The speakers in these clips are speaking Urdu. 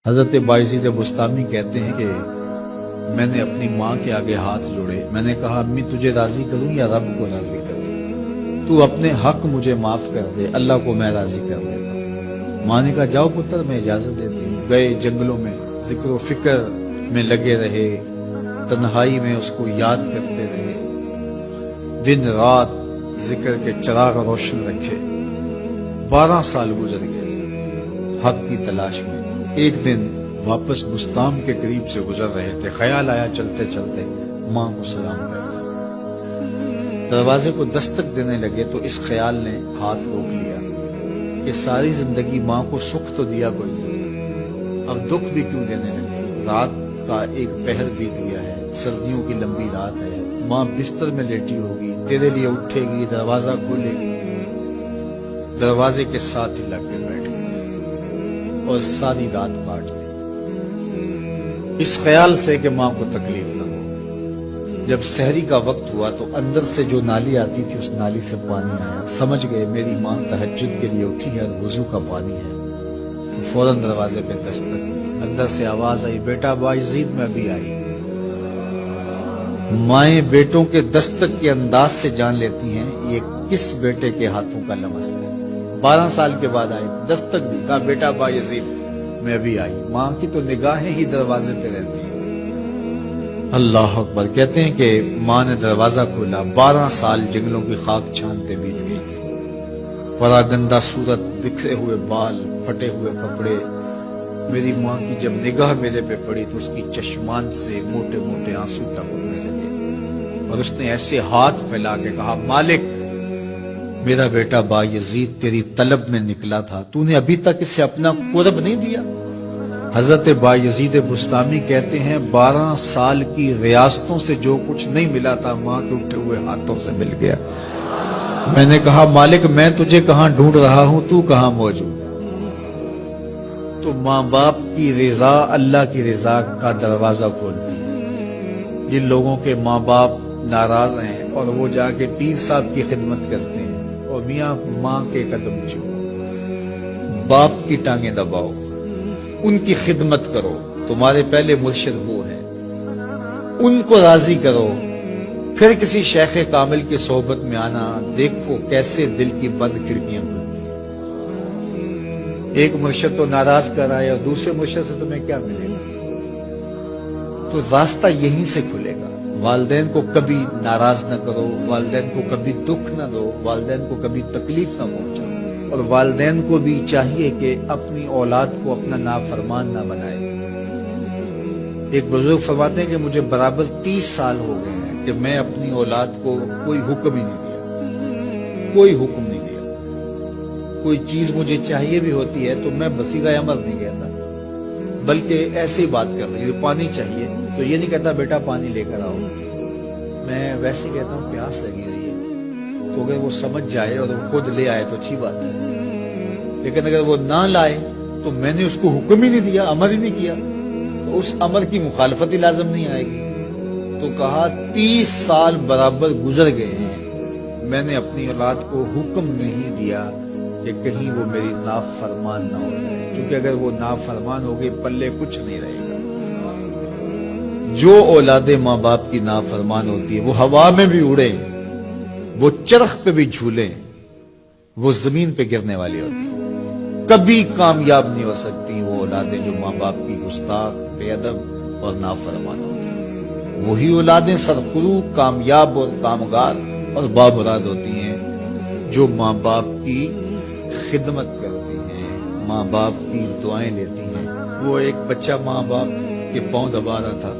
حضرت بایزید بستامی کہتے ہیں کہ میں نے اپنی ماں کے آگے ہاتھ جوڑے، میں نے کہا امی تجھے راضی کروں یا رب کو راضی کروں؟ تو اپنے حق مجھے معاف کر دے، اللہ کو میں راضی کر دیتا ہوں۔ ماں نے کہا جاؤ پتر میں اجازت دیتی ہوں۔ گئے جنگلوں میں ذکر و فکر میں لگے رہے، تنہائی میں اس کو یاد کرتے رہے، دن رات ذکر کے چراغ روشن رکھے۔ 12 سال گزر گئے حق کی تلاش میں۔ ایک دن واپس بستام کے قریب سے گزر رہے تھے، خیال آیا چلتے چلتے ماں کو سلام کرنا۔ دروازے کو دستک دینے لگے تو اس خیال نے ہاتھ روک لیا کہ ساری زندگی ماں کو سکھ تو دیا کوئی نہیں، اب دکھ بھی کیوں دینے لگے؟ رات کا ایک پہر بیت گیا ہے، سردیوں کی لمبی رات ہے، ماں بستر میں لیٹی ہوگی، تیرے لیے اٹھے گی، دروازہ کھولے گی، دروازے کے ساتھ ہی لگ کے بیٹھ گئی اور ساری رات کاٹ دی، اس خیال سے کہ ماں کو تکلیف نہ ہو۔ جب سحری کا وقت ہوا تو اندر سے جو نالی آتی تھی اس نالی سے پانی آیا، سمجھ گئے میری ماں تہجد کے لیے اٹھی ہے اور وضو کا پانی ہے، تو فوراً دروازے پہ دستک دی۔ اندر سے آواز آئی بیٹا بایزید میں بھی آئی۔ مائیں بیٹوں کے دستک کے انداز سے جان لیتی ہیں یہ کس بیٹے کے ہاتھوں کا لمس ہے۔ 12 سال کے بعد آئی، دستک دی، کہا بیٹا بایزید میں بھی آئی۔ ماں کی تو نگاہیں ہی دروازے پہ رہتی ہیں۔ اللہ اکبر۔ کہتے ہیں کہ ماں نے دروازہ کھولا، 12 سال جنگلوں کی خاک چھانتے بیت گئی تھی، پراگندہ صورت، بکھرے ہوئے بال، پھٹے ہوئے کپڑے۔ میری ماں کی جب نگاہ میرے پہ پڑی تو اس کی چشمان سے موٹے موٹے آنسو ٹپکنے لگے اور اس نے ایسے ہاتھ پھیلا کے کہا مالک میرا بیٹا بایزید تیری طلب میں نکلا تھا، تو نے ابھی تک اسے اپنا قرب نہیں دیا۔ حضرت بایزید بستامی کہتے ہیں 12 سال کی ریاستوں سے جو کچھ نہیں ملا تھا ماں کے اٹھے ہوئے ہاتھوں سے مل گیا۔ میں نے کہا مالک میں تجھے کہاں ڈھونڈ رہا ہوں، تو کہاں موجود ہے؟ تو ماں باپ کی رضا اللہ کی رضا کا دروازہ کھولتی ہے۔ جن لوگوں کے ماں باپ ناراض ہیں اور وہ جا کے پیر صاحب کی خدمت کرتے ہیں اور میاں ماں کے قدم چھو، باپ کی ٹانگیں دباؤ، ان کی خدمت کرو، تمہارے پہلے مرشد وہ ہیں، ان کو راضی کرو، پھر کسی شیخ کامل کی صحبت میں آنا، دیکھو کیسے دل کی بند کھڑکیاں کھلتی ہیں۔ ایک مرشد تو ناراض کر رہا ہے اور دوسرے مرشد سے تمہیں کیا ملے گا؟ تو راستہ یہیں سے کھلے گا۔ والدین کو کبھی ناراض نہ کرو، والدین کو کبھی دکھ نہ دو، والدین کو کبھی تکلیف نہ پہنچاؤ، اور والدین کو بھی چاہیے کہ اپنی اولاد کو اپنا نافرمان نہ بنائے۔ ایک بزرگ فرماتے ہیں کہ مجھے برابر 30 سال ہو گئے ہیں کہ میں اپنی اولاد کو کوئی حکم ہی نہیں دیا، کوئی حکم نہیں دیا۔ کوئی چیز مجھے چاہیے بھی ہوتی ہے تو میں بصیرہ عمل نہیں کہتا، بلکہ ایسے ہی بات کر رہی ہوں، پانی چاہیے تو یہ نہیں کہتا بیٹا پانی لے کر آؤ، میں ویسے کہتا ہوں پیاس لگی ہوئی ہے، تو اگر وہ سمجھ جائے اور وہ خود لے آئے تو اچھی بات ہے، لیکن اگر وہ نہ لائے تو میں نے اس کو حکم ہی نہیں دیا، امر ہی نہیں کیا، تو اس امر کی مخالفت ہی لازم نہیں آئے گی۔ تو کہا 30 سال برابر گزر گئے ہیں، میں نے اپنی اولاد کو حکم نہیں دیا کہ کہیں وہ میری نافرمان نہ ہو جائے، کیونکہ اگر وہ نافرمان ہو گئی پلے کچھ نہیں رہے گا۔ جو اولاد ماں باپ کی نافرمان ہوتی ہے وہ ہوا میں بھی اڑے، وہ چرخ پہ بھی جھولے، وہ زمین پہ گرنے والی ہوتی ہے، کبھی کامیاب نہیں ہو سکتی وہ اولادیں جو ماں باپ کی گستاخ، بے ادب اور نافرمان ہوتی ہیں۔ وہی اولادیں سرخروغ، کامیاب اور کامگار اور بامراد ہوتی ہیں جو ماں باپ کی خدمت کرتی ہیں، ماں باپ کی دعائیں لیتی ہیں۔ وہ ایک بچہ ماں باپ کے پاؤں دبا رہا تھا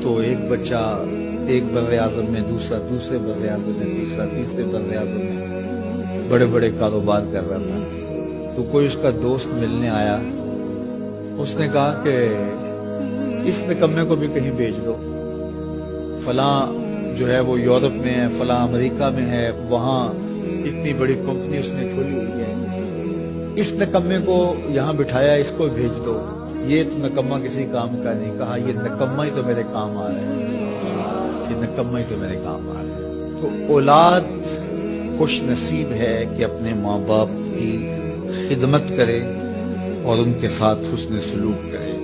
تو ایک بچہ ایک بر اعظم میں، دوسرے بر اعظم میں، تیسرے بر اعظم میں بڑے بڑے کاروبار کر رہا تھا، تو کوئی اس کا دوست ملنے آیا، اس نے کہا کہ اس نکمے کو بھی کہیں بھیج دو، فلاں جو ہے وہ یورپ میں ہے، فلاں امریکہ میں ہے، وہاں اتنی بڑی کمپنی اس نے کھولی ہوئی ہے، اس نکمے کو یہاں بٹھایا، اس کو بھیج دو، یہ تو نکمہ کسی کام کا نہیں۔ کہا یہ نکمہ ہی تو میرے کام آ رہا ہے، یہ نکمہ ہی تو میرے کام آ رہا ہے۔ تو اولاد خوش نصیب ہے کہ اپنے ماں باپ کی خدمت کرے، اور ان کے ساتھ حسن سلوک کرے.